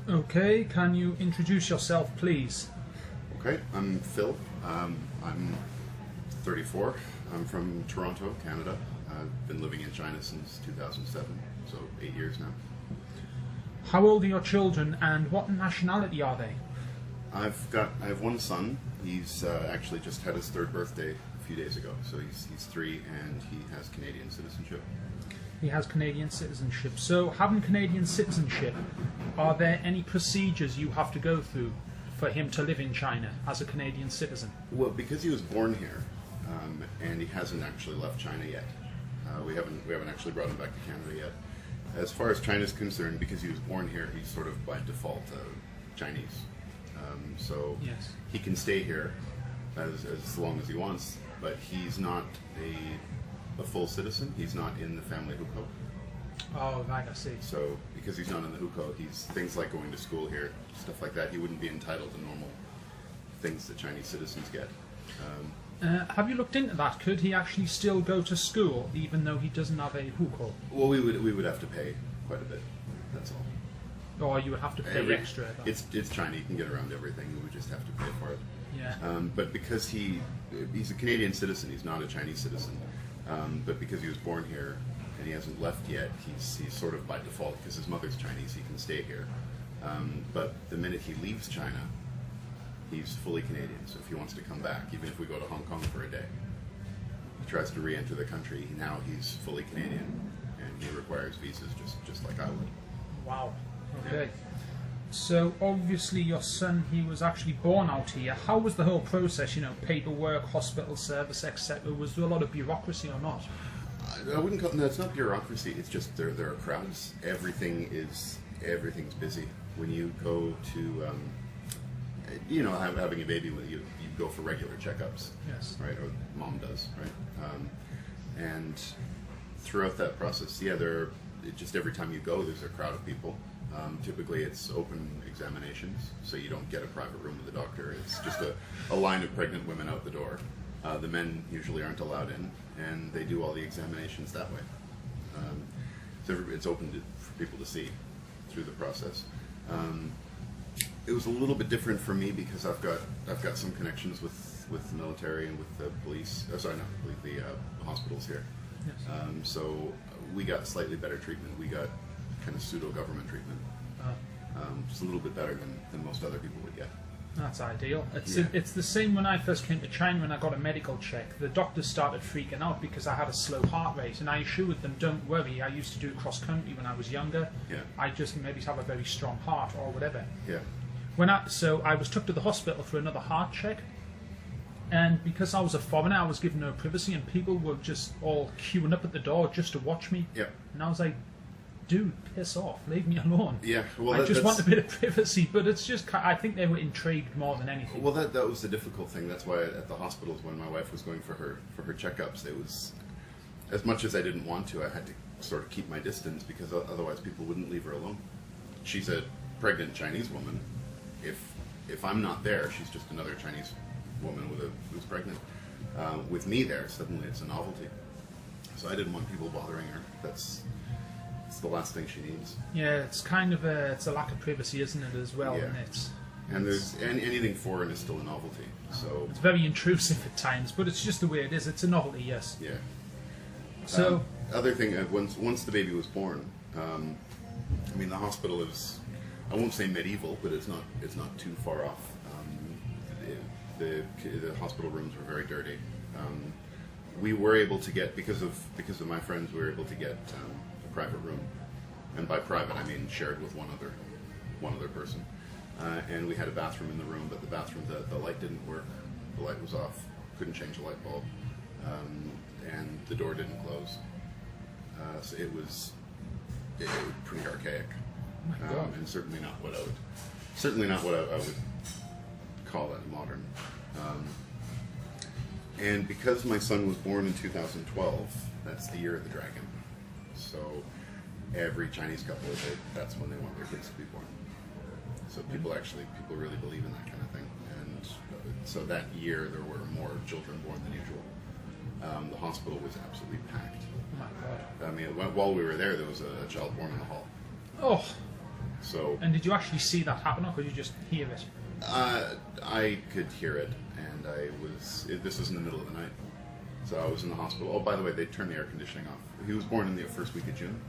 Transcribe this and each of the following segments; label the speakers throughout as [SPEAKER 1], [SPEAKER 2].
[SPEAKER 1] Okay, can you introduce yourself, please?
[SPEAKER 2] Okay, I'm Phil. I'm 34. I'm from Toronto, Canada. I've been living in China since 2007, so 8 years now.
[SPEAKER 1] How old are your children and what nationality are they?
[SPEAKER 2] I have one son. He's actually just had his third birthday a few days ago, so he's 3 and he has Canadian citizenship.
[SPEAKER 1] He has Canadian citizenship. So, having Canadian citizenship, are there any procedures you have to go through for him to live in China as a Canadian citizen?
[SPEAKER 2] Well, because he was born here, and he hasn't actually left China yet. We haven't actually brought him back to Canada yet. As far as China's concerned, because he was born here, he's sort of by default Chinese. So
[SPEAKER 1] yes,
[SPEAKER 2] he can stay here as long as he wants, but he's not a full citizen. He's not in the family hukou.
[SPEAKER 1] Oh, right, I see.
[SPEAKER 2] So because he's not in the hukou, he's things like going to school here, stuff like that. He wouldn't be entitled to normal things that Chinese citizens get.
[SPEAKER 1] Have you looked into that? Could he actually still go to school even though he doesn't have a hukou?
[SPEAKER 2] Well, we would have to pay quite a bit. That's all.
[SPEAKER 1] Or you would have to pay extra.
[SPEAKER 2] It's China. You can get around everything. We would just have to pay for it.
[SPEAKER 1] Yeah.
[SPEAKER 2] But because he's a Canadian citizen, he's not a Chinese citizen. But because he was born here and he hasn't left yet, he's sort of by default, because his mother's Chinese, he can stay here. But the minute he leaves China, he's fully Canadian. So if he wants to come back, even if we go to Hong Kong for a day, he tries to re-enter the country, now he's fully Canadian, and he requires visas just like I would.
[SPEAKER 1] Wow. Okay. So obviously your son, he was actually born out here. How was the whole process? You know, paperwork, hospital service, etc. Was there a lot of bureaucracy or not?
[SPEAKER 2] I wouldn't call it. No, it's not bureaucracy. It's just there are crowds. Everything's busy. When you go to, having a baby, you go for regular checkups.
[SPEAKER 1] Yes.
[SPEAKER 2] Right, or mom does, right? And throughout that process, just every time you go, there's a crowd of people. Typically it's open examinations, so you don't get a private room with a doctor. It's just a line of pregnant women out the door. The men usually aren't allowed in, and they do all the examinations that way. So it's open for people to see through the process. It was a little bit different for me because I've got some connections with the military and with the police. The hospitals here.
[SPEAKER 1] Yes.
[SPEAKER 2] So we got slightly better treatment. We got kind of pseudo-government treatment. Just a little bit better than most other people would get.
[SPEAKER 1] That's ideal. It's the same when I first came to China and I got a medical check. The doctors started freaking out because I had a slow heart rate, and I assured them, don't worry, I used to do cross-country when I was younger.
[SPEAKER 2] Yeah.
[SPEAKER 1] I just maybe have a very strong heart or whatever.
[SPEAKER 2] Yeah.
[SPEAKER 1] So I was took to the hospital for another heart check, and because I was a foreigner, I was given no privacy, and people were just all queuing up at the door just to watch me.
[SPEAKER 2] Yeah.
[SPEAKER 1] And I was like, dude, piss off, leave me alone.
[SPEAKER 2] Yeah, well,
[SPEAKER 1] I just want a bit of privacy, but it's just, I think they were intrigued more than anything.
[SPEAKER 2] Well, that was the difficult thing. That's why at the hospitals, when my wife was going for her checkups, it was, as much as I didn't want to, I had to sort of keep my distance, because otherwise people wouldn't leave her alone. She's a pregnant Chinese woman. If I'm not there, she's just another Chinese woman who's pregnant. With me there, suddenly it's a novelty. So I didn't want people bothering her. It's the last thing she needs.
[SPEAKER 1] Yeah, it's kind of it's a lack of privacy, isn't it, as well?
[SPEAKER 2] Yeah. And there's anything foreign is still a novelty. So
[SPEAKER 1] it's very intrusive at times, but it's just the way it is. It's a novelty, yes.
[SPEAKER 2] Yeah.
[SPEAKER 1] So
[SPEAKER 2] other thing, once the baby was born, the hospital is, I won't say medieval, but it's not too far off. The hospital rooms were very dirty. We were able to get, because of my friends, we were able to get a private room, and by private I mean shared with one other person. And we had a bathroom in the room, but the bathroom, the light didn't work. The light was off. Couldn't change the light bulb, and the door didn't close. So it was pretty archaic, and certainly not what I would call it modern. And because my son was born in 2012, that's the year of the dragon. So every Chinese couple, that's when they want their kids to be born. So people really believe in that kind of thing. And so that year there were more children born than usual. The hospital was absolutely packed.
[SPEAKER 1] oh my God.
[SPEAKER 2] I mean, while we were there was a child born in the hall.
[SPEAKER 1] Oh.
[SPEAKER 2] So.
[SPEAKER 1] And did you actually see that happen, or could you just hear it?
[SPEAKER 2] I could hear it, and this was in the middle of the night. So I was in the hospital. Oh, by the way, they turned the air conditioning off. He was born in the first week of June,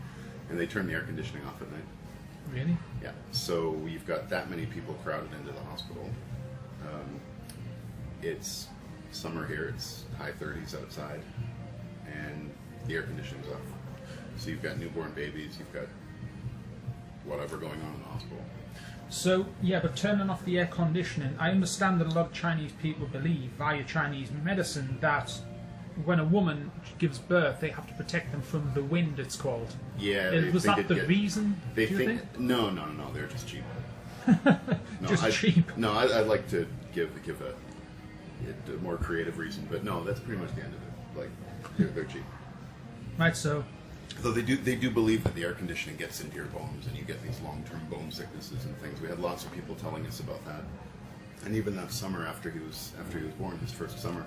[SPEAKER 2] and they turned the air conditioning off at night.
[SPEAKER 1] Really?
[SPEAKER 2] Yeah. So you've got that many people crowded into the hospital. It's summer here. It's high 30s outside, and the air conditioning's off. So you've got newborn babies. You've got whatever going on in the hospital.
[SPEAKER 1] So, yeah, but turning off the air conditioning, I understand that a lot of Chinese people believe, via Chinese medicine, that when a woman gives birth, they have to protect them from the wind, it's called.
[SPEAKER 2] Yeah.
[SPEAKER 1] Was that the reason, do you think?
[SPEAKER 2] No, they're just cheap.
[SPEAKER 1] Cheap?
[SPEAKER 2] No, I'd like to give a more creative reason, but no, that's pretty much the end of it. Like, they're cheap.
[SPEAKER 1] Right, so...
[SPEAKER 2] Though they do believe that the air conditioning gets into your bones and you get these long-term bone sicknesses and things. We had lots of people telling us about that, and even that summer after he was born, his first summer,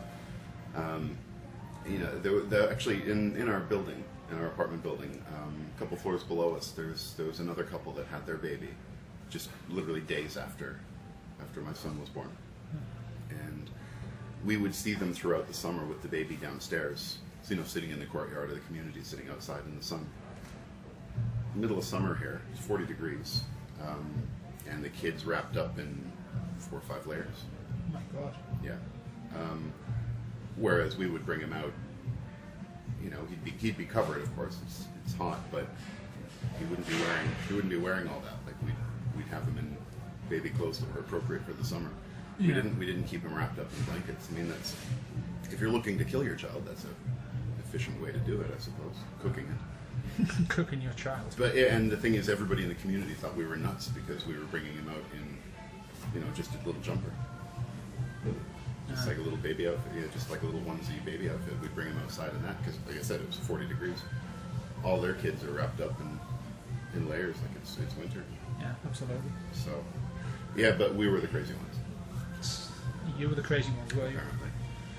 [SPEAKER 2] actually in our building, in our apartment building, a couple floors below us, there was another couple that had their baby, just literally days after my son was born, and we would see them throughout the summer with the baby downstairs. Sitting in the courtyard of the community, sitting outside in the sun. Middle of summer here, it's 40 degrees, and the kid's wrapped up in 4 or 5 layers.
[SPEAKER 1] Oh my God.
[SPEAKER 2] Yeah. Whereas we would bring him out, he'd be covered, of course. It's hot, but he wouldn't be wearing all that. Like we'd have him in baby clothes that were appropriate for the summer.
[SPEAKER 1] Yeah.
[SPEAKER 2] We didn't keep him wrapped up in blankets. I mean, that's, if you're looking to kill your child, that's a efficient way to do it, I suppose. Cooking it.
[SPEAKER 1] Cooking your child.
[SPEAKER 2] But and the thing is, everybody in the community thought we were nuts because we were bringing him out in, just a little jumper, just like a little baby outfit, just like a little onesie baby outfit. We'd bring him outside in that because, like I said, it was 40 degrees. All their kids are wrapped up in layers like it's winter.
[SPEAKER 1] Yeah, absolutely.
[SPEAKER 2] So, yeah, but we were the crazy ones.
[SPEAKER 1] You were the crazy ones, were you?
[SPEAKER 2] Apparently.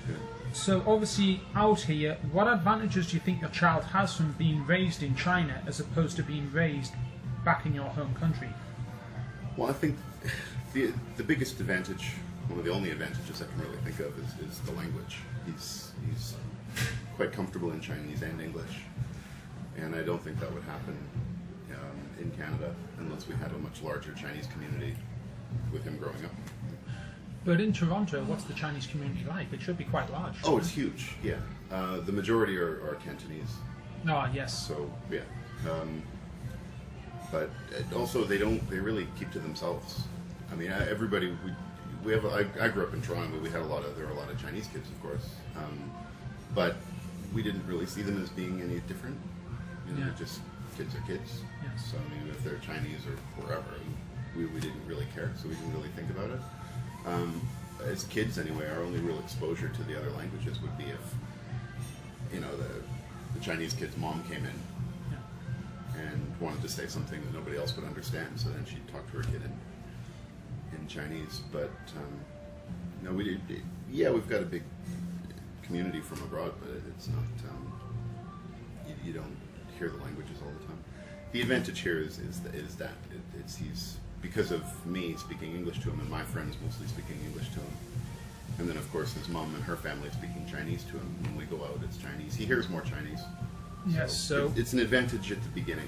[SPEAKER 2] Yeah.
[SPEAKER 1] So obviously out here, what advantages do you think your child has from being raised in China as opposed to being raised back in your home country?
[SPEAKER 2] Well, I think the biggest advantage, one of the only advantages I can really think of is the language. He's quite comfortable in Chinese and English, and I don't think that would happen in Canada unless we had a much larger Chinese community with him growing up.
[SPEAKER 1] But in Toronto, what's the Chinese community like? It should be quite large.
[SPEAKER 2] Oh, it's huge, yeah. The majority are Cantonese.
[SPEAKER 1] Oh, yes.
[SPEAKER 2] So, yeah. But also, they really keep to themselves. I mean, everybody, I grew up in Toronto, but there were a lot of Chinese kids, of course. But we didn't really see them as being any different.
[SPEAKER 1] Yeah.
[SPEAKER 2] Just kids are kids.
[SPEAKER 1] Yes.
[SPEAKER 2] So, I mean, if they're Chinese or wherever, we didn't really care, so we didn't really think about it. As kids, anyway, our only real exposure to the other languages would be if, the Chinese kid's mom came in and wanted to say something that nobody else would understand, so then she'd talk to her kid in Chinese. But no, we did. Yeah, we've got a big community from abroad, but it's not. You don't hear the languages all the time. The advantage here is that he's. Because of me speaking English to him and my friends mostly speaking English to him. And then, of course, his mom and her family speaking Chinese to him. When we go out, it's Chinese. He hears more Chinese.
[SPEAKER 1] Yes, so...
[SPEAKER 2] It's an advantage at the beginning.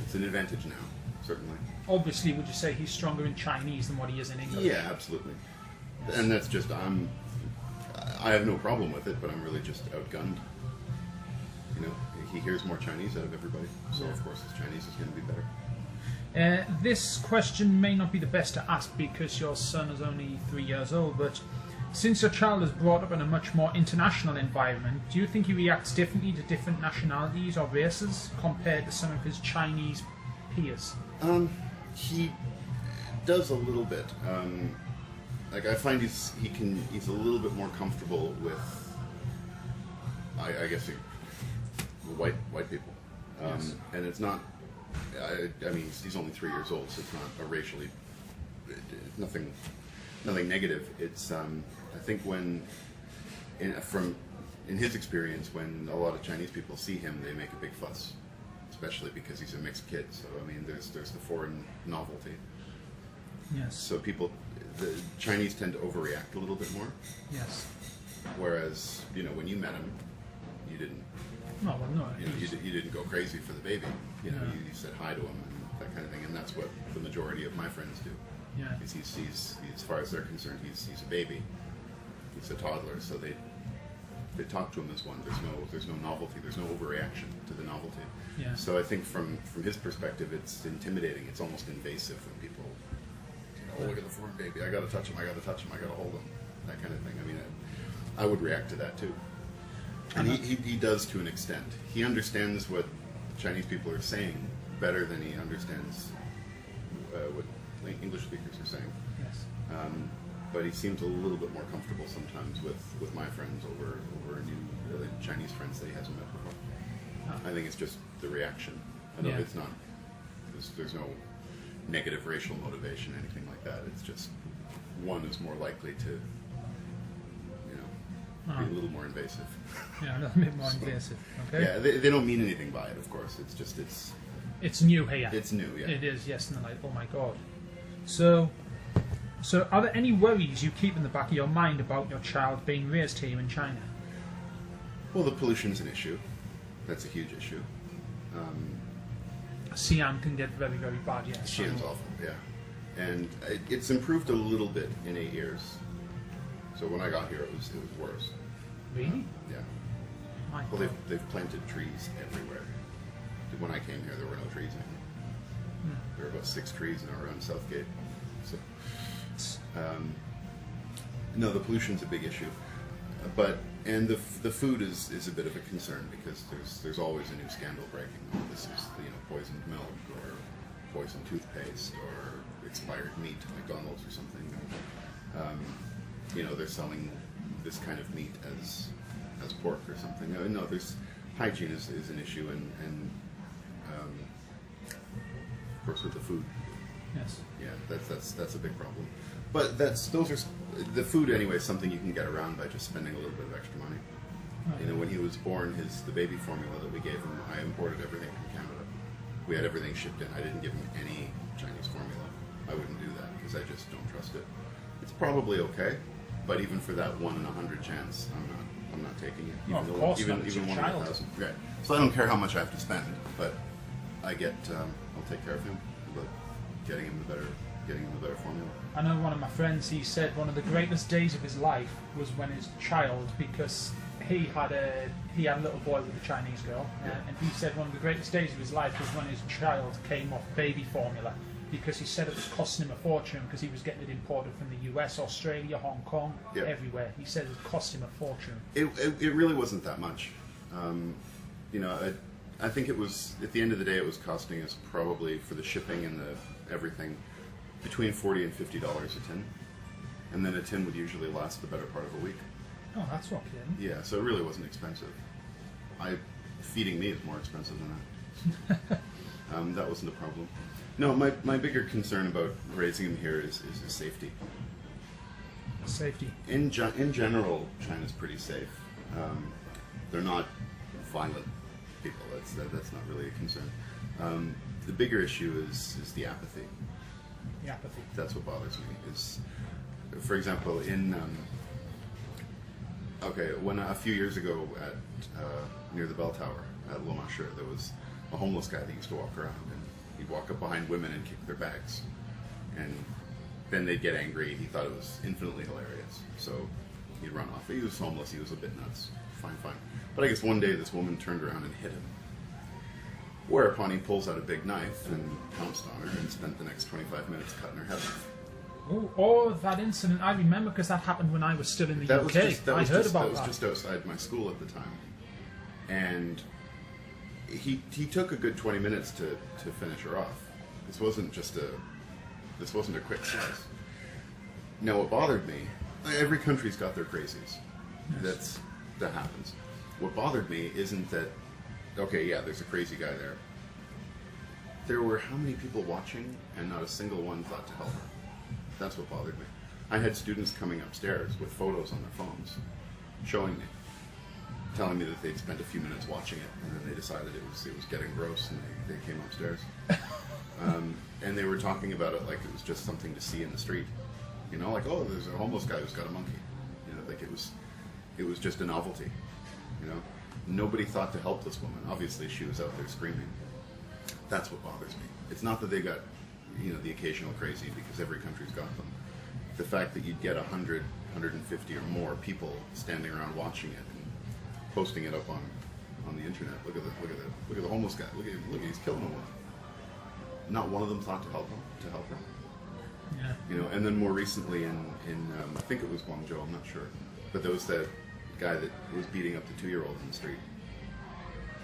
[SPEAKER 2] It's an advantage now, certainly.
[SPEAKER 1] Obviously, would you say he's stronger in Chinese than what he is in English?
[SPEAKER 2] Yeah, absolutely. Yes. And that's just, I have no problem with it, but I'm really just outgunned. He hears more Chinese out of everybody. So, of course, his Chinese is going to be better.
[SPEAKER 1] This question may not be the best to ask because your son is only 3 years old, but since your child is brought up in a much more international environment, do you think he reacts differently to different nationalities or races compared to some of his Chinese peers?
[SPEAKER 2] He does a little bit. I find he's a little bit more comfortable with, I guess, white people,
[SPEAKER 1] Yes.
[SPEAKER 2] and it's not. I mean, he's only 3 years old, so it's not a racially nothing negative. It's I think in his experience, when a lot of Chinese people see him, they make a big fuss, especially because he's a mixed kid. So I mean, there's the foreign novelty.
[SPEAKER 1] Yes.
[SPEAKER 2] So the Chinese tend to overreact a little bit more.
[SPEAKER 1] Yes.
[SPEAKER 2] Whereas, you know, when you met him, you didn't.
[SPEAKER 1] No, well, no.
[SPEAKER 2] You know, you didn't go crazy for the baby. You know,
[SPEAKER 1] Yeah.
[SPEAKER 2] you said hi to him and that kind of thing, and that's what the majority of my friends do.
[SPEAKER 1] Yeah.
[SPEAKER 2] Because he's as far as they're concerned, he's a baby. He's a toddler, so they talk to him as one. There's no novelty. There's no overreaction to the novelty.
[SPEAKER 1] Yeah.
[SPEAKER 2] So I think from his perspective, it's intimidating. It's almost invasive when people, you know, oh, look at the foreign baby. I got to touch him. I got to touch him. I got to hold him. That kind of thing. I mean, I would react to that too. And he does to an extent. He understands what Chinese people are saying better than he understands what English speakers are saying.
[SPEAKER 1] Yes.
[SPEAKER 2] But he seems a little bit more comfortable sometimes with my friends over new Chinese friends that he hasn't met before.
[SPEAKER 1] Oh.
[SPEAKER 2] I think it's just the reaction. I don't.
[SPEAKER 1] Yeah.
[SPEAKER 2] It's not. There's no negative racial motivation, anything like that. It's just one is more likely to, you know, be a little more invasive.
[SPEAKER 1] Yeah, a little bit more invasive. Okay.
[SPEAKER 2] Yeah, they don't mean anything by it, of course. It's just
[SPEAKER 1] It's new here.
[SPEAKER 2] it's new. Yeah.
[SPEAKER 1] It is, yes, and they're like, oh my god. So are there any worries you keep in the back of your mind about your child being raised here in China?
[SPEAKER 2] Well, the pollution's an issue. That's a huge issue.
[SPEAKER 1] Xi'an can get very, very bad, yes.
[SPEAKER 2] Xi'an's awful, yeah. And it's improved a little bit in 8 years. So when I got here, it was worse.
[SPEAKER 1] Really?
[SPEAKER 2] Yeah.
[SPEAKER 1] My
[SPEAKER 2] Well,
[SPEAKER 1] God.
[SPEAKER 2] they've planted trees everywhere. When I came here, there were no trees anymore. There were about 6 trees in around Southgate. So, no, the pollution's a big issue. And the food is a bit of a concern because there's always a new scandal breaking. This is, you know, poisoned milk or poisoned toothpaste or expired meat, McDonald's or something. You know, they're selling this kind of meat as pork or something. No, there's hygiene is an issue, and of course with the food.
[SPEAKER 1] Yes.
[SPEAKER 2] Yeah, that's a big problem. But the food anyway is something you can get around by just spending a little bit of extra money. You know, when he was born, the baby formula that we gave him, I imported everything from Canada. We had everything shipped in. I didn't give him any Chinese formula. I wouldn't do that because I just don't trust it. It's probably okay, but even for that 1 in 100 chance, I'm not taking it.
[SPEAKER 1] Well, of course not. It's
[SPEAKER 2] even
[SPEAKER 1] your
[SPEAKER 2] 1 in
[SPEAKER 1] child.
[SPEAKER 2] 1,000. Right. So I don't care how much I have to spend, but I'll take care of him. But getting him the better formula.
[SPEAKER 1] I know one of my friends, he said one of the greatest days of his life was when his child, because he had a little boy with a Chinese girl, and he said one of the greatest days of his life was when his child came off baby formula, because he said it was costing him a fortune because he was getting it imported from the US, Australia, Hong Kong, everywhere. He said it cost him a fortune.
[SPEAKER 2] It really wasn't that much. You know, I think it was, at the end of the day, it was costing us probably for the shipping and the everything between $40 and $50 a tin, and then a tin would usually last the better part of a week.
[SPEAKER 1] Oh, that's okay.
[SPEAKER 2] Yeah, so it really wasn't expensive. Feeding me is more expensive than that. That wasn't a problem. No, my bigger concern about raising him here is his safety.
[SPEAKER 1] Safety.
[SPEAKER 2] In general, China's pretty safe. They're not violent people. That's not really a concern. The bigger issue is the apathy.
[SPEAKER 1] The apathy.
[SPEAKER 2] That's what bothers me. Is, for example, when a few years ago at near the bell tower at Lomasher, there was a homeless guy that used to walk around, and he'd walk up behind women and kick their bags, and then they'd get angry. He thought it was infinitely hilarious, so he'd run off. He was homeless. He was a bit nuts. Fine. But I guess one day this woman turned around and hit him. Whereupon he pulls out a big knife and pounced on her and spent the next 25 minutes cutting her head off.
[SPEAKER 1] Oh, that incident I remember because that happened when I was still in the UK. I heard about that.
[SPEAKER 2] That was just outside my school at the time, and he took a good 20 minutes to finish her off. This wasn't a quick slice. Now, what bothered me, every country's got their crazies.
[SPEAKER 1] Yes.
[SPEAKER 2] That happens. What bothered me isn't that, okay, yeah, there's a crazy guy there. There were how many people watching, and not a single one thought to help her. That's what bothered me. I had students coming upstairs with photos on their phones, showing me. telling me that they'd spent a few minutes watching it, and then they decided it was getting gross, and they came upstairs. And they were talking about it like it was just something to see in the street, you know, like, oh, there's a homeless guy who's got a monkey, you know, like it was just a novelty, you know. Nobody thought to help this woman. Obviously, she was out there screaming. That's what bothers me. It's not that they got, you know, the occasional crazy, because every country's got them. The fact that you'd get 100, 150 or more people standing around watching it and posting it up on the internet. Look at the homeless guy. Look at he's killing a woman. Not one of them thought to help her.
[SPEAKER 1] Yeah.
[SPEAKER 2] You know, and then more recently in I think it was Guangzhou, I'm not sure, but there was that guy that was beating up the 2-year-old in the street,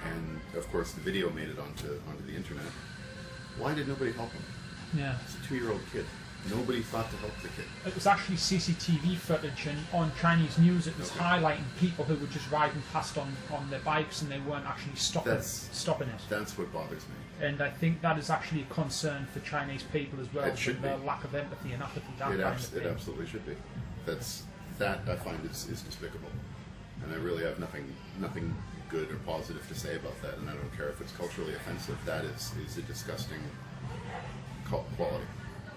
[SPEAKER 2] and of course the video made it onto the internet. Why did nobody help him?
[SPEAKER 1] Yeah.
[SPEAKER 2] It's a 2-year-old kid. Nobody thought to help the kid.
[SPEAKER 1] It was actually CCTV footage, and on Chinese news it was highlighting people who were just riding past on their bikes, and they weren't actually stopping it.
[SPEAKER 2] That's what bothers me.
[SPEAKER 1] And I think that is actually a concern for Chinese people as well.
[SPEAKER 2] It should be.
[SPEAKER 1] Their lack of empathy and apathy.
[SPEAKER 2] It absolutely should be. That I find is despicable, and I really have nothing good or positive to say about that. And I don't care if it's culturally offensive. That is a disgusting quality.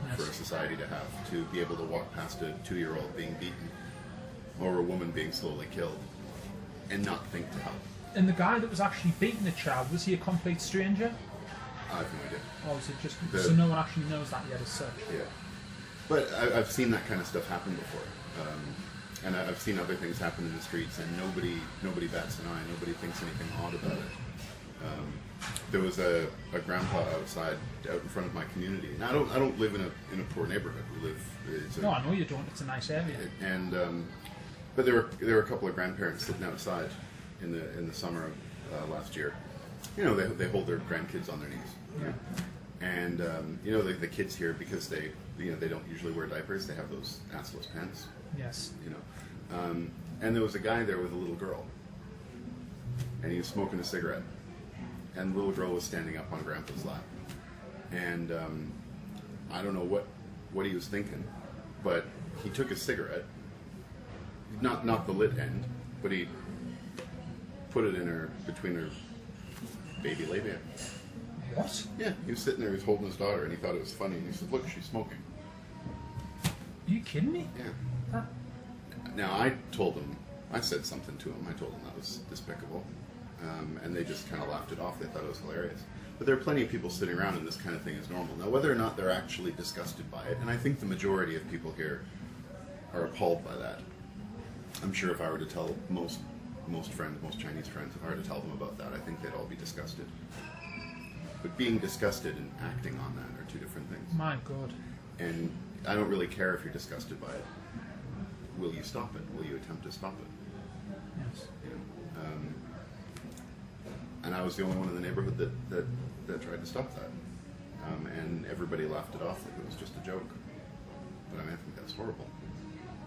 [SPEAKER 1] Yes.
[SPEAKER 2] For a society to have, to be able to walk past a 2-year-old being beaten or a woman being slowly killed and not think to help.
[SPEAKER 1] And the guy that was actually beating the child, was he a complete stranger?
[SPEAKER 2] I have no idea.
[SPEAKER 1] Or was it just so no one actually knows that yet as such?
[SPEAKER 2] Yeah, but I've seen that kind of stuff happen before, and I've seen other things happen in the streets, and nobody bats an eye. Nobody thinks anything odd about it. There was a grandpa out in front of my community. And I don't live in a poor neighborhood.
[SPEAKER 1] No, I know you don't. It's a nice area.
[SPEAKER 2] And but there were a couple of grandparents sitting outside in the summer of last year. You know, they hold their grandkids on their knees.
[SPEAKER 1] Yeah.
[SPEAKER 2] And you know, the kids here, because they don't usually wear diapers, they have those assless pants.
[SPEAKER 1] Yes.
[SPEAKER 2] You know, and there was a guy there with a little girl, and he was smoking a cigarette. And the little girl was standing up on Grandpa's lap, and I don't know what he was thinking, but he took a cigarette, not the lit end, but he put it in between her baby labia.
[SPEAKER 1] What?
[SPEAKER 2] Yeah, he was sitting there, he was holding his daughter, and he thought it was funny, and he said, "Look, she's smoking."
[SPEAKER 1] Are you kidding me?
[SPEAKER 2] Yeah. Now I said something to him. I told him that was despicable. And they just kind of laughed it off. They thought it was hilarious. But there are plenty of people sitting around and this kind of thing is normal. Now, whether or not they're actually disgusted by it, and I think the majority of people here are appalled by that. I'm sure if I were to tell most Chinese friends, if I were to tell them about that, I think they'd all be disgusted. But being disgusted and acting on that are two different things.
[SPEAKER 1] My God.
[SPEAKER 2] And I don't really care if you're disgusted by it. Will you stop it? Will you attempt to stop it?
[SPEAKER 1] Yes.
[SPEAKER 2] You know, and I was the only one in the neighborhood that tried to stop that. And everybody laughed it off like it was just a joke. But I mean, I think that's horrible.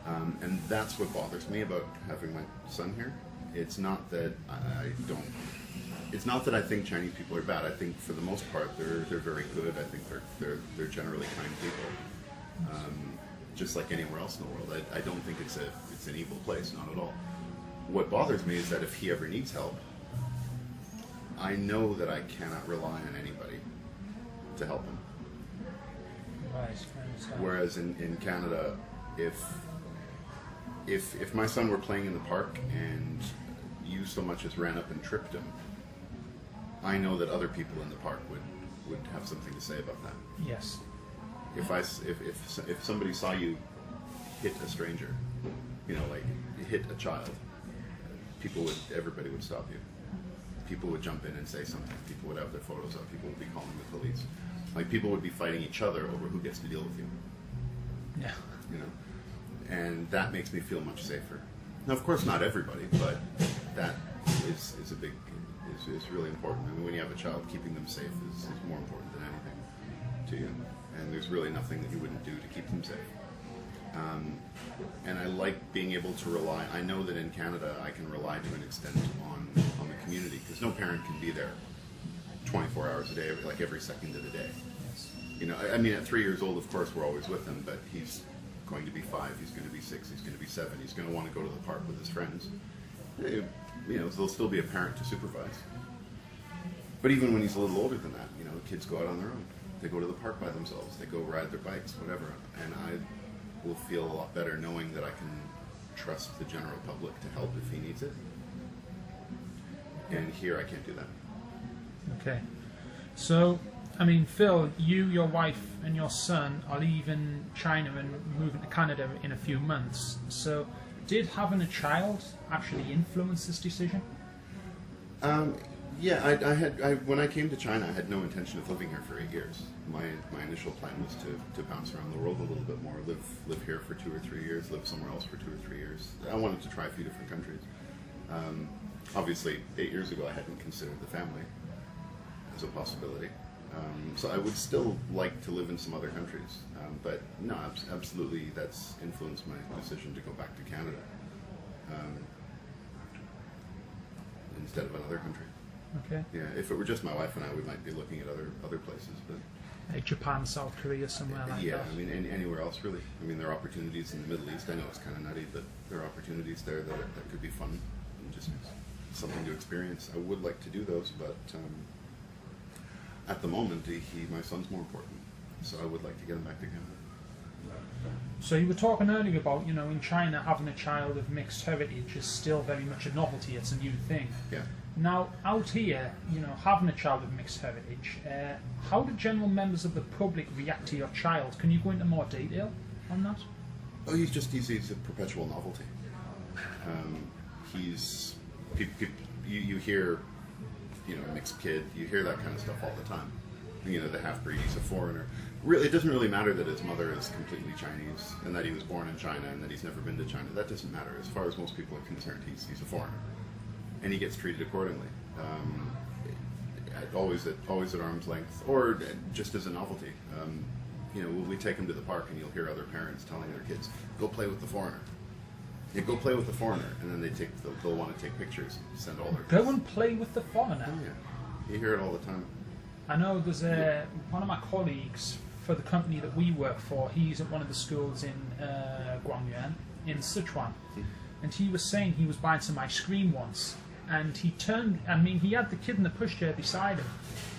[SPEAKER 2] And that's what bothers me about having my son here. It's not that it's not that I think Chinese people are bad. I think for the most part they're very good. I think they're generally kind people. Just like anywhere else in the world. I don't think it's an evil place, not at all. What bothers me is that if he ever needs help, I know that I cannot rely on anybody to help him.
[SPEAKER 1] Right, I understand.
[SPEAKER 2] Whereas in Canada, if my son were playing in the park and you so much as ran up and tripped him, I know that other people in the park would have something to say about that.
[SPEAKER 1] Yes.
[SPEAKER 2] If somebody saw you hit a stranger, you know, like hit a child, everybody would stop you. People would jump in and say something. People would have their photos up. People would be calling the police. Like, people would be fighting each other over who gets to deal with you.
[SPEAKER 1] Yeah.
[SPEAKER 2] You know, and that makes me feel much safer. Now, of course, not everybody, but that is really important. I mean, when you have a child, keeping them safe is more important than anything to you. And there's really nothing that you wouldn't do to keep them safe. And I like being able to rely. I know that in Canada I can rely to an extent on the community, because no parent can be there 24 hours a day, like every second of the day.
[SPEAKER 1] Yes.
[SPEAKER 2] You know, I mean, at 3 years old, of course, we're always with him, but he's going to be 5, he's going to be 6, he's going to be 7, he's going to want to go to the park with his friends. there'll still be a parent to supervise. But even when he's a little older than that, kids go out on their own. They go to the park by themselves. They go ride their bikes, whatever. And I will feel a lot better knowing that I can trust the general public to help if he needs it. And here I can't do that.
[SPEAKER 1] Okay. So, I mean, Phil, you, your wife, and your son are leaving China and moving to Canada in a few months. So, did having a child actually influence this decision?
[SPEAKER 2] Yeah, when I came to China, I had no intention of living here for 8 years. My initial plan was to bounce around the world a little bit more, live here for 2 or 3 years, live somewhere else for 2 or 3 years. I wanted to try a few different countries. Obviously, 8 years ago, I hadn't considered the family as a possibility. So I would still like to live in some other countries. But no, absolutely, that's influenced my decision to go back to Canada instead of another country.
[SPEAKER 1] Okay.
[SPEAKER 2] Yeah, if it were just my wife and I, we might be looking at other places. But
[SPEAKER 1] like Japan, South Korea, somewhere like that.
[SPEAKER 2] Yeah, I mean, anywhere else really. I mean, there are opportunities in the Middle East. I know it's kind of nutty, but there are opportunities there that could be fun and just something to experience. I would like to do those, but at the moment, my son's more important. So I would like to get him back to Canada.
[SPEAKER 1] So you were talking earlier about, in China having a child of mixed heritage is still very much a novelty. It's a new thing.
[SPEAKER 2] Yeah.
[SPEAKER 1] Now, out here, having a child of mixed heritage, how do general members of the public react to your child? Can you go into more detail on that?
[SPEAKER 2] Oh, he's a perpetual novelty. You hear, mixed kid, you hear that kind of stuff all the time. The half-breed, he's a foreigner. Really, it doesn't really matter that his mother is completely Chinese and that he was born in China and that he's never been to China. That doesn't matter. As far as most people are concerned, he's a foreigner. And he gets treated accordingly, always at arm's length, or just as a novelty. We take him to the park, and you'll hear other parents telling their kids, "Go play with the foreigner." Yeah, go play with the foreigner, and then they'll want to take pictures, send all their kids.
[SPEAKER 1] Go and play with the foreigner.
[SPEAKER 2] Oh yeah, you hear it all the time.
[SPEAKER 1] I know there's one of my colleagues for the company that we work for. He's at one of the schools in Guangyuan in Sichuan, and he was saying he was buying some ice cream once. And he had the kid in the pushchair beside him,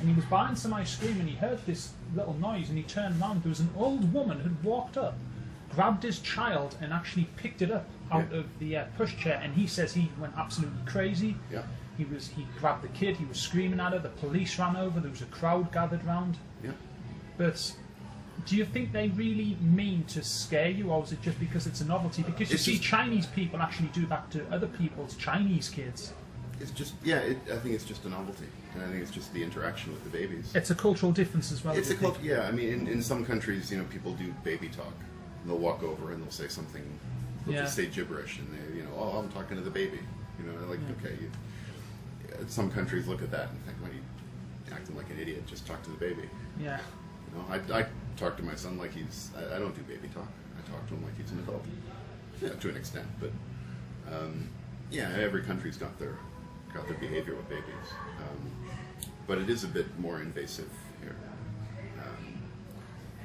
[SPEAKER 1] and he was buying some ice cream, and he heard this little noise, and he turned around. There was an old woman who'd walked up, grabbed his child, and actually picked it up out of the pushchair. And he says he went absolutely crazy.
[SPEAKER 2] Yeah.
[SPEAKER 1] He grabbed the kid. He was screaming at her. The police ran over. There was a crowd gathered round.
[SPEAKER 2] Yeah.
[SPEAKER 1] But do you think they really mean to scare you, or is it just because it's a novelty? Because you see, Chinese people actually do that to other people's Chinese kids.
[SPEAKER 2] It's just, I think it's just a novelty, and I think it's just the interaction with the babies.
[SPEAKER 1] It's a cultural difference as well.
[SPEAKER 2] It's a culture, yeah. I mean, in some countries, people do baby talk. They'll walk over and they'll say something, they'll just say gibberish, and they, oh, I'm talking to the baby. Okay. Some countries look at that and think, well, you're acting like an idiot, just talk to the baby.
[SPEAKER 1] Yeah.
[SPEAKER 2] I talk to my son like I don't do baby talk. I talk to him like he's an adult. Yeah, to an extent, but every country's got their behavior with babies, but it is a bit more invasive here,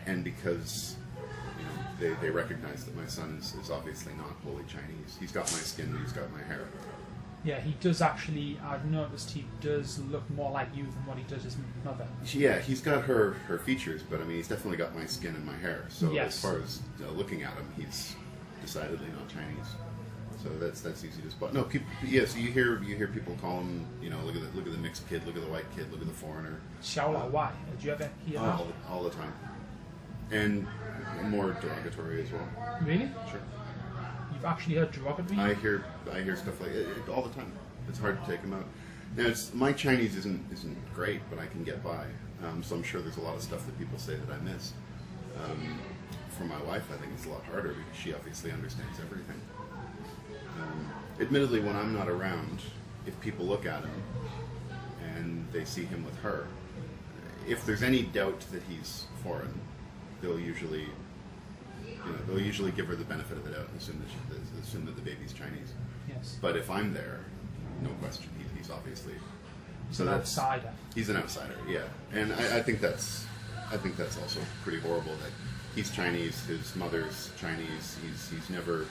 [SPEAKER 2] and because they recognize that my son is obviously not wholly Chinese. He's got my skin, he's got my hair.
[SPEAKER 1] Yeah, he does actually. I've noticed he does look more like you than what he does his mother.
[SPEAKER 2] Yeah, he's got her features, but I mean, he's definitely got my skin and my hair. So
[SPEAKER 1] yes.
[SPEAKER 2] As far as looking at him, he's decidedly not Chinese. So that's easy to spot. No, so you hear people call him, look at the mixed kid, look at the white kid, look at the foreigner.
[SPEAKER 1] Xiao Why? Did you ever hear that?
[SPEAKER 2] All the time, and more derogatory as well.
[SPEAKER 1] Really?
[SPEAKER 2] Sure.
[SPEAKER 1] You've actually heard derogatory?
[SPEAKER 2] I hear stuff like it all the time. It's hard to take them out. Now, my Chinese isn't great, but I can get by. So I'm sure there's a lot of stuff that people say that I miss. For my wife, I think it's a lot harder because she obviously understands everything. Admittedly, when I'm not around, if people look at him and they see him with her, if there's any doubt that he's foreign, they'll usually give her the benefit of the doubt and assume that the baby's Chinese.
[SPEAKER 1] Yes.
[SPEAKER 2] But if I'm there, no question, he's obviously
[SPEAKER 1] an outsider.
[SPEAKER 2] He's an outsider, yeah. And I think that's also pretty horrible that he's Chinese, his mother's Chinese, he's never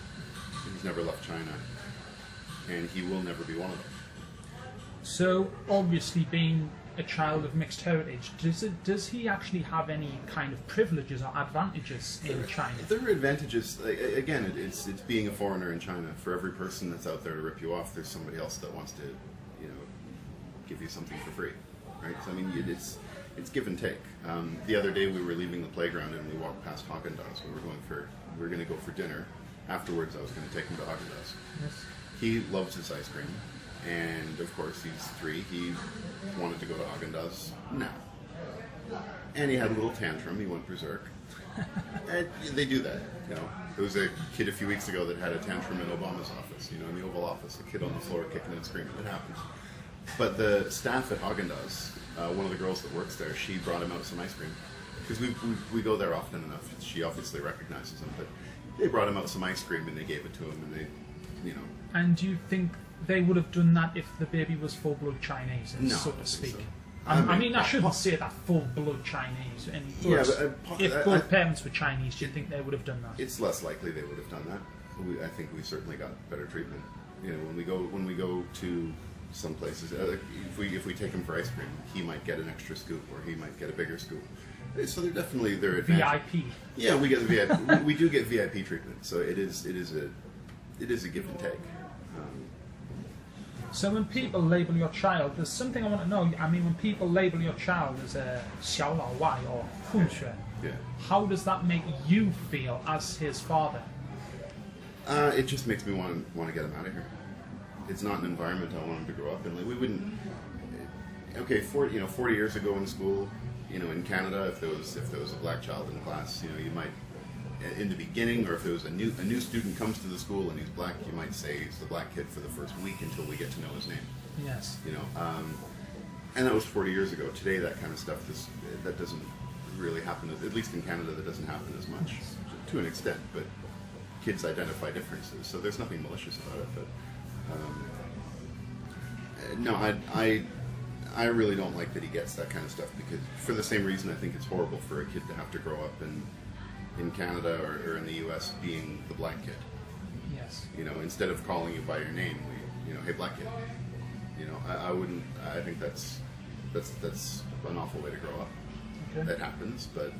[SPEAKER 2] left China. and he will never be one of them.
[SPEAKER 1] So, obviously, being a child of mixed heritage, does he actually have any kind of privileges or advantages in China?
[SPEAKER 2] There are advantages. Again, it's being a foreigner in China. For every person that's out there to rip you off, there's somebody else that wants to, give you something for free, right? So I mean, it's give and take. The other day we were leaving the playground and we walked past Haagen-Dazs. We were going to go for dinner. Afterwards, I was going to take him to Haagen-Dazs.
[SPEAKER 1] Yes.
[SPEAKER 2] He loves his ice cream, and of course he's 3. He wanted to go to Haagen-Dazs now, and he had a little tantrum. He went berserk. And they do that, There was a kid a few weeks ago that had a tantrum in Obama's office, in the Oval Office. A kid on the floor kicking and screaming. It happens. But the staff at Haagen-Dazs, one of the girls that works there, she brought him out some ice cream. Because we go there often enough. She obviously recognizes him, but they brought him out some ice cream and they gave it to him, and they.
[SPEAKER 1] And do you think they would have done that if the baby was full-blood Chinese,
[SPEAKER 2] No,
[SPEAKER 1] so to speak?
[SPEAKER 2] so.
[SPEAKER 1] I mean, I shouldn't say that full-blood Chinese. If both parents were Chinese, do you think they would have done that?
[SPEAKER 2] It's less likely they would have done that. I think we certainly got better treatment. When we go to some places, if we take him for ice cream, he might get an extra scoop, or he might get a bigger scoop. So they're definitely advantages.
[SPEAKER 1] VIP.
[SPEAKER 2] Yeah, we get the VIP. we do get VIP treatment. So it is a give and take.
[SPEAKER 1] So when people label your child, there's something I want to know. I mean, when people label your child as a 小老外 or 混血,
[SPEAKER 2] Yeah.
[SPEAKER 1] how does that make you feel as his father?
[SPEAKER 2] It just makes me want to get him out of here. It's not an environment I want him to grow up in. Like, we wouldn't. Okay, 40 years ago in school, in Canada, if there was a black child in class, you might, in the beginning, or if there was a new student comes to the school and he's black, you might say he's the black kid for the first week until we get to know his name.
[SPEAKER 1] Yes.
[SPEAKER 2] And that was 40 years ago. Today, that kind of stuff that doesn't really happen. At least in Canada, that doesn't happen as much, to an extent. But kids identify differences, so there's nothing malicious about it. But no, I really don't like that he gets that kind of stuff, because for the same reason I think it's horrible for a kid to have to grow up in Canada or in the U.S. being the black kid.
[SPEAKER 1] Yes.
[SPEAKER 2] Instead of calling you by your name, hey, black kid. I wouldn't. I think that's an awful way to grow up.
[SPEAKER 1] Okay.
[SPEAKER 2] That happens, but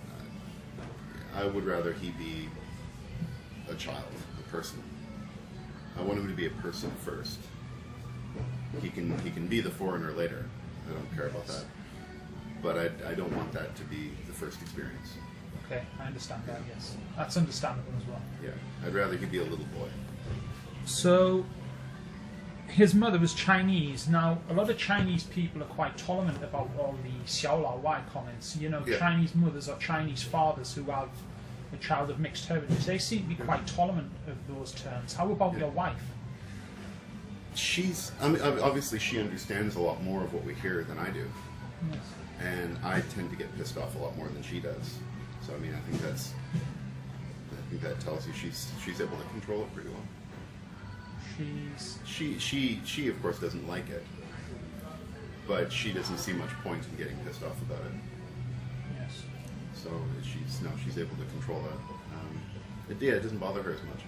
[SPEAKER 2] I would rather he be a child, a person. I want him to be a person first. He can be the foreigner later. I don't care about that. But I don't want that to be the first experience.
[SPEAKER 1] Okay, I understand that, yes. That's understandable as well.
[SPEAKER 2] Yeah, I'd rather he be a little boy.
[SPEAKER 1] So, his mother was Chinese. Now, a lot of Chinese people are quite tolerant about all the 小老外 comments.
[SPEAKER 2] Yeah.
[SPEAKER 1] Chinese mothers or Chinese fathers who have a child of mixed heritage. They seem to be quite tolerant of those terms. How about your wife?
[SPEAKER 2] Obviously she understands a lot more of what we hear than I do.
[SPEAKER 1] Yes.
[SPEAKER 2] And I tend to get pissed off a lot more than she does. So I think that tells you she's able to control it pretty well. She of course doesn't like it, but she doesn't see much point in getting pissed off about it.
[SPEAKER 1] Yes.
[SPEAKER 2] So she's able to control that. It doesn't bother her as much.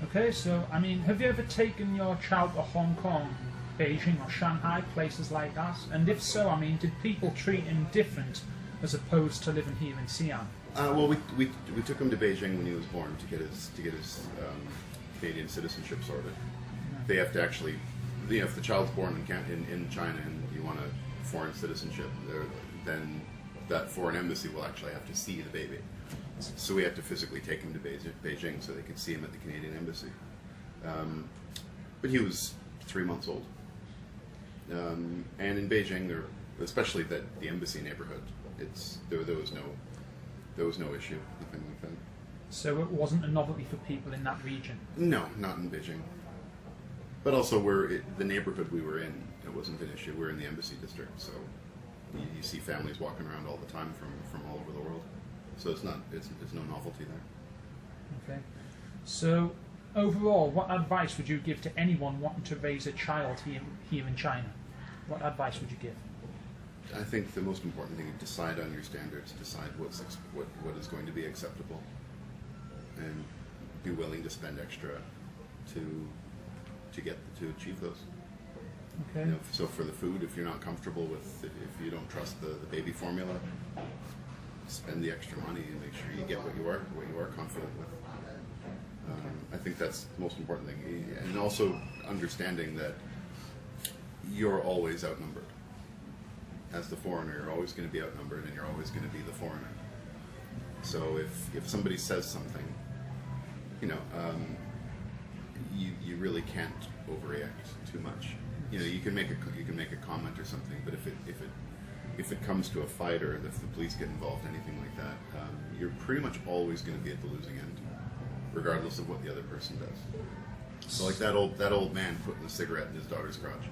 [SPEAKER 1] Okay, so have you ever taken your child to Hong Kong, Beijing or Shanghai, places like that? And if so, did people treat him different as opposed to living here in Xi'an?
[SPEAKER 2] Well, we took him to Beijing when he was born to get his Canadian citizenship sorted. They have to actually, if the child's born in China and you want a foreign citizenship, then that foreign embassy will actually have to see the baby. So we had to physically take him to Beijing so they could see him at the Canadian embassy. But he was 3 months old. And in Beijing, especially the embassy neighborhood, there was no issue, nothing like that.
[SPEAKER 1] So it wasn't a novelty for people in that region?
[SPEAKER 2] No, not in Beijing. But also, the neighborhood we were in, it wasn't an issue. We're in the embassy district, so you see families walking around all the time from all over the world. So it's no novelty there.
[SPEAKER 1] Okay. So overall, what advice would you give to anyone wanting to raise a child here in China? What advice would you give?
[SPEAKER 2] I think the most important thing is decide on your standards, decide what is going to be acceptable, and be willing to spend extra to to achieve those.
[SPEAKER 1] Okay.
[SPEAKER 2] You know, so for the food, if you're not comfortable with, if you don't trust the baby formula, spend the extra money and make sure you get what you are confident with. I think that's the most important thing, and also understanding that you're always outnumbered. As the foreigner, you're always going to be outnumbered, and you're always going to be the foreigner. So if somebody says something, you know, you really can't overreact too much. You know, you can make a comment or something, but if it comes to a fight or if the police get involved, anything like that, you're pretty much always going to be at the losing end, regardless of what the other person does. So like that old man putting a cigarette in his daughter's crotch.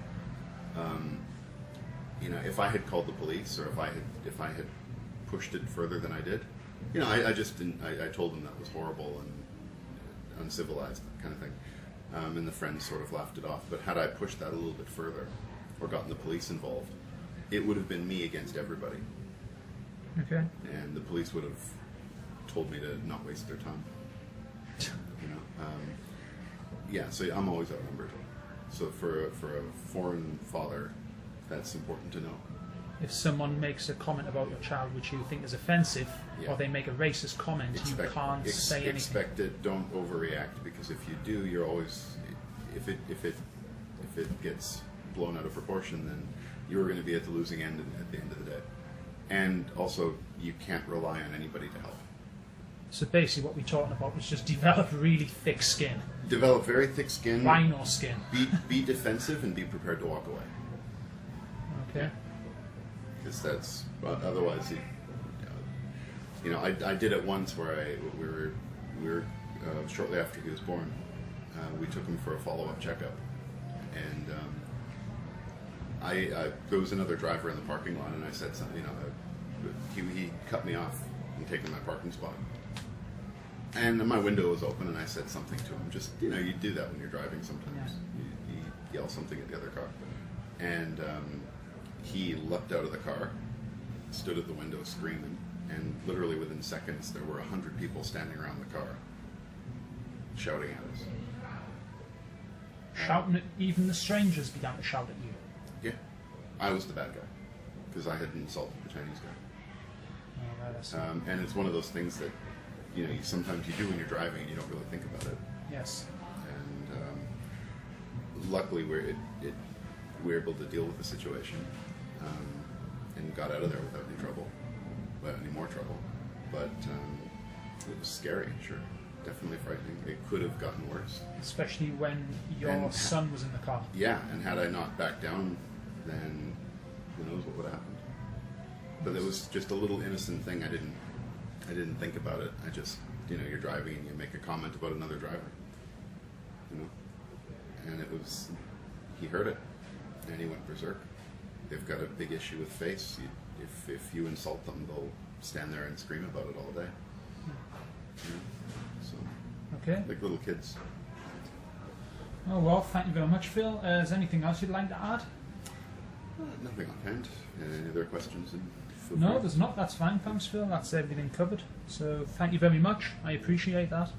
[SPEAKER 2] You know, if I had called the police, or if I had pushed it further than I did, you know, I just didn't. I told him that was horrible and uncivilized kind of thing, and the friends sort of laughed it off. But had I pushed that a little bit further, or gotten the police involved, it would have been me against everybody.
[SPEAKER 1] Okay.
[SPEAKER 2] And the police would have told me to not waste their time. You know. Yeah. So I'm always outnumbered. So for a foreign father, that's important to know.
[SPEAKER 1] If someone makes a comment about your child which you think is offensive, or they make a racist comment, you can't say anything.
[SPEAKER 2] Expect it. Don't overreact, because if you do, you're always, if it gets blown out of proportion, then you're going to be at the losing end at the end of the day. And also, you can't rely on anybody to help.
[SPEAKER 1] So basically, what we're talking about is just develop really thick skin.
[SPEAKER 2] Develop very thick skin.
[SPEAKER 1] Rhino skin.
[SPEAKER 2] Be defensive and be prepared to walk away.
[SPEAKER 1] Okay.
[SPEAKER 2] Because that's otherwise, you know, I did it once where we were shortly after he was born, we took him for a follow-up checkup, and there was another driver in the parking lot, and I said something, you know, he cut me off and taken my parking spot, and my window was open, and I said something to him. Just, you know, you do that when you're driving sometimes. You yell something at the other car, and he leapt out of the car, stood at the window screaming, and literally within seconds there were 100 people standing around the car shouting at us.
[SPEAKER 1] Shouting at, even the strangers began to shout at you?
[SPEAKER 2] Yeah. I was the bad guy, because I had insulted the Chinese guy.
[SPEAKER 1] Oh, right, I see.
[SPEAKER 2] And it's one of those things that, you know, sometimes you do when you're driving and you don't really think about it.
[SPEAKER 1] Yes.
[SPEAKER 2] And luckily we were able to deal with the situation, and got out of there without any more trouble. But it was scary, sure. Definitely frightening. It could have gotten worse.
[SPEAKER 1] Especially when your son was in the car.
[SPEAKER 2] Yeah, and had I not backed down, then who knows what would have happened. But it was just a little innocent thing. I didn't think about it. I just, you know, you're driving and you make a comment about another driver, you know, and he heard it, and he went berserk. They've got a big issue with face. If you insult them, they'll stand there and scream about it all day. You know? So,
[SPEAKER 1] okay.
[SPEAKER 2] Like little kids.
[SPEAKER 1] Oh well, thank you very much, Phil. Is there anything else you'd like to add?
[SPEAKER 2] Nothing offhand. Any other questions?
[SPEAKER 1] No, there's not. That's fine. Thanks, Phil. That's everything covered. So thank you very much. I appreciate that.